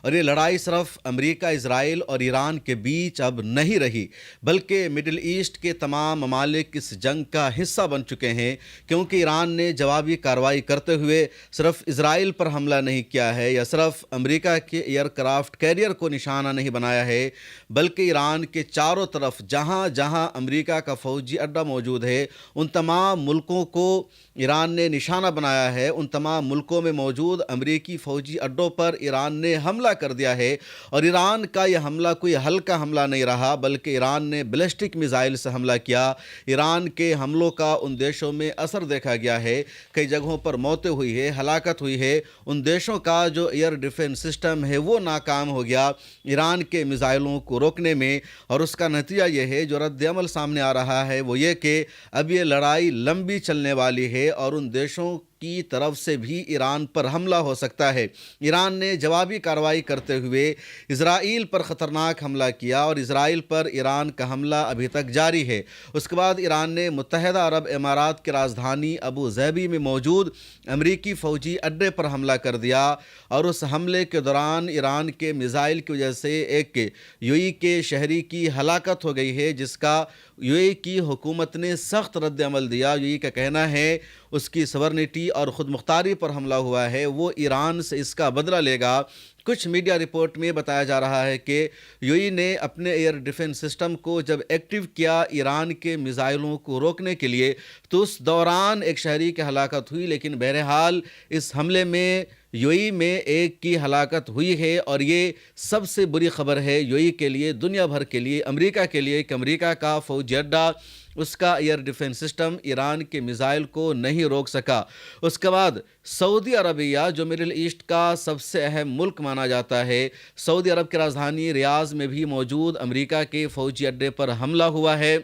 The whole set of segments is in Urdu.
اور یہ لڑائی صرف امریکہ، اسرائیل اور ایران کے بیچ اب نہیں رہی، بلکہ مڈل ایسٹ کے تمام ممالک اس جنگ کا حصہ بن چکے ہیں، کیونکہ ایران نے جوابی کارروائی کرتے ہوئے صرف اسرائیل پر حملہ نہیں کیا ہے یا صرف امریکہ کے ایئر کرافٹ کیریئر کو نشانہ نہیں بنایا ہے، بلکہ ایران کے چاروں طرف جہاں جہاں امریکہ کا فوجی اڈہ موجود ہے ان تمام ملکوں کو ایران نے نشانہ بنایا ہے۔ ان تمام ملکوں میں موجود امریکی فوجی اڈوں پر ایران نے حملہ کر دیا ہے، اور ایران کا یہ حملہ کوئی ہلکا حملہ نہیں رہا، بلکہ ایران نے بیلسٹک میزائل سے حملہ کیا۔ ایران کے حملوں کا ان دیشوں میں اثر دیکھا گیا ہے، کئی جگہوں پر موتیں ہوئی ہے، ہلاکت ہوئی ہے۔ ان دیشوں کا جو ایئر ڈیفنس سسٹم ہے وہ ناکام ہو گیا ایران کے میزائلوں کو روکنے میں، اور اس کا نتیجہ یہ ہے، جو رد عمل سامنے آ رہا ہے وہ یہ کہ اب یہ لڑائی لمبی چلنے والی ہے اور ان دیشوں کی طرف سے بھی ایران پر حملہ ہو سکتا ہے۔ ایران نے جوابی کارروائی کرتے ہوئے اسرائیل پر خطرناک حملہ کیا، اور اسرائیل پر ایران کا حملہ ابھی تک جاری ہے۔ اس کے بعد ایران نے متحدہ عرب امارات کی راجدھانی ابو ظہبی میں موجود امریکی فوجی اڈے پر حملہ کر دیا، اور اس حملے کے دوران ایران کے میزائل کی وجہ سے ایک یو اے ای کے شہری کی ہلاکت ہو گئی ہے، جس کا یو اے ای کی حکومت نے سخت رد عمل دیا۔ یو اے ای کا کہنا ہے اس کی سورنٹی اور خود مختاری پر حملہ ہوا ہے، وہ ایران سے اس کا بدلہ لے گا۔ کچھ میڈیا رپورٹ میں بتایا جا رہا ہے کہ یو اے ای نے اپنے ایئر ڈیفنس سسٹم کو جب ایکٹیو کیا ایران کے میزائلوں کو روکنے کے لیے، تو اس دوران ایک شہری کی ہلاکت ہوئی، لیکن بہرحال اس حملے میں یو اے ای میں ایک کی ہلاکت ہوئی ہے، اور یہ سب سے بری خبر ہے یو اے ای کے لیے، دنیا بھر کے لیے، امریکہ کے لیے، کہ امریکہ کا فوجی اڈہ، اس کا ایئر ڈیفنس سسٹم ایران کے میزائل کو نہیں روک سکا۔ اس کے بعد سعودی عربیہ، جو مڈل ایسٹ کا سب سے اہم ملک مانا جاتا ہے، سعودی عرب کی راجدھانی ریاض میں بھی موجود امریکہ کے فوجی اڈے پر حملہ ہوا ہے۔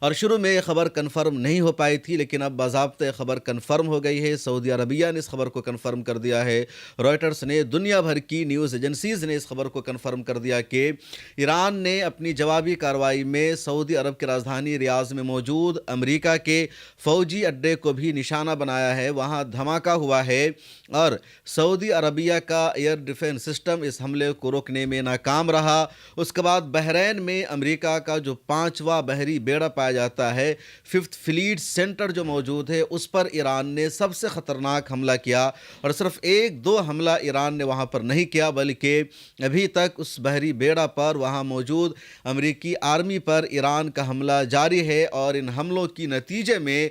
اور شروع میں یہ خبر کنفرم نہیں ہو پائی تھی، لیکن اب باضابطہ خبر کنفرم ہو گئی ہے۔ سعودی عربیہ نے اس خبر کو کنفرم کر دیا ہے، رائٹرز نے، دنیا بھر کی نیوز ایجنسیز نے اس خبر کو کنفرم کر دیا کہ ایران نے اپنی جوابی کارروائی میں سعودی عرب کی راجدھانی ریاض میں موجود امریکہ کے فوجی اڈے کو بھی نشانہ بنایا ہے، وہاں دھماکہ ہوا ہے، اور سعودی عربیہ کا ایئر ڈیفنس سسٹم اس حملے کو روکنے میں ناکام رہا۔ اس کے بعد بحرین میں امریکہ کا جو 5واں بحری بیڑا پایا جاتا ہے، 5th فلیٹ سینٹر جو موجود ہے، اس پر ایران نے سب سے خطرناک حملہ کیا، اور صرف ایک دو حملہ ایران نے وہاں پر نہیں کیا، بلکہ ابھی تک اس بحری بیڑا پر، وہاں موجود امریکی آرمی پر ایران کا حملہ جاری ہے، اور ان حملوں کی نتیجے میں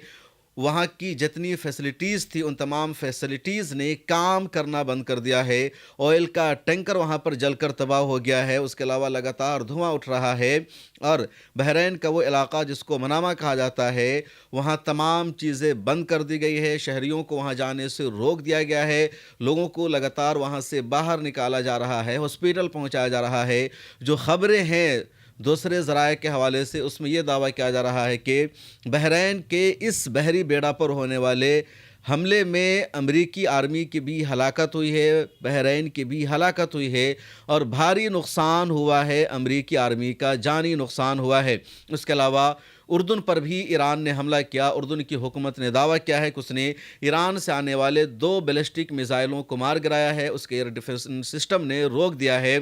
وہاں کی جتنی فیسلٹیز تھی ان تمام فیسلٹیز نے کام کرنا بند کر دیا ہے۔ آئل کا ٹینکر وہاں پر جل کر تباہ ہو گیا ہے، اس کے علاوہ لگاتار دھواں اٹھ رہا ہے، اور بحرین کا وہ علاقہ جس کو منامہ کہا جاتا ہے، وہاں تمام چیزیں بند کر دی گئی ہے، شہریوں کو وہاں جانے سے روک دیا گیا ہے، لوگوں کو لگاتار وہاں سے باہر نکالا جا رہا ہے، ہاسپٹل پہنچایا جا رہا ہے۔ جو خبریں ہیں دوسرے ذرائع کے حوالے سے، اس میں یہ دعویٰ کیا جا رہا ہے کہ بحرین کے اس بحری بیڑا پر ہونے والے حملے میں امریکی آرمی کی بھی ہلاکت ہوئی ہے، بحرین کی بھی ہلاکت ہوئی ہے، اور بھاری نقصان ہوا ہے، امریکی آرمی کا جانی نقصان ہوا ہے۔ اس کے علاوہ اردن پر بھی ایران نے حملہ کیا۔ اردن کی حکومت نے دعویٰ کیا ہے کہ اس نے ایران سے آنے والے 2 بیلسٹک میزائلوں کو مار گرایا ہے، اس کے ایئر ڈیفنس سسٹم نے روک دیا ہے۔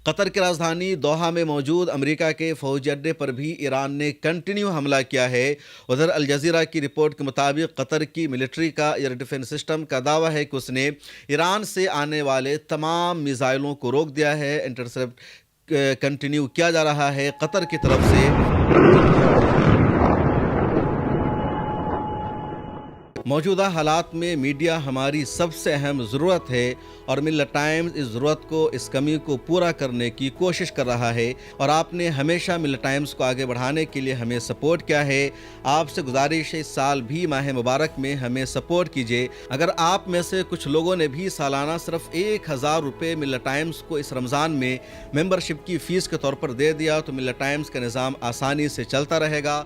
قطر کی راجدھانی دوحہ میں موجود امریکہ کے فوجی اڈے پر بھی ایران نے کنٹینیو حملہ کیا ہے۔ ادھر الجزیرہ کی رپورٹ کے مطابق قطر کی ملٹری کا ایئر ڈیفنس سسٹم کا دعویٰ ہے کہ اس نے ایران سے آنے والے تمام میزائلوں کو روک دیا ہے۔ انٹرسیپٹ کنٹینیو کیا جا رہا ہے قطر کی طرف سے۔ موجودہ حالات میں میڈیا ہماری سب سے اہم ضرورت ہے، اور ملت ٹائمز اس ضرورت کو، اس کمی کو پورا کرنے کی کوشش کر رہا ہے، اور آپ نے ہمیشہ ملت ٹائمز کو آگے بڑھانے کے لیے ہمیں سپورٹ کیا ہے۔ آپ سے گزارش ہے، اس سال بھی ماہ مبارک میں ہمیں سپورٹ کیجیے۔ اگر آپ میں سے کچھ لوگوں نے بھی سالانہ صرف 1000 روپے ملت ٹائمز کو اس رمضان میں ممبرشپ کی فیس کے طور پر دے دیا، تو ملت ٹائمز کا نظام آسانی سے چلتا رہے گا۔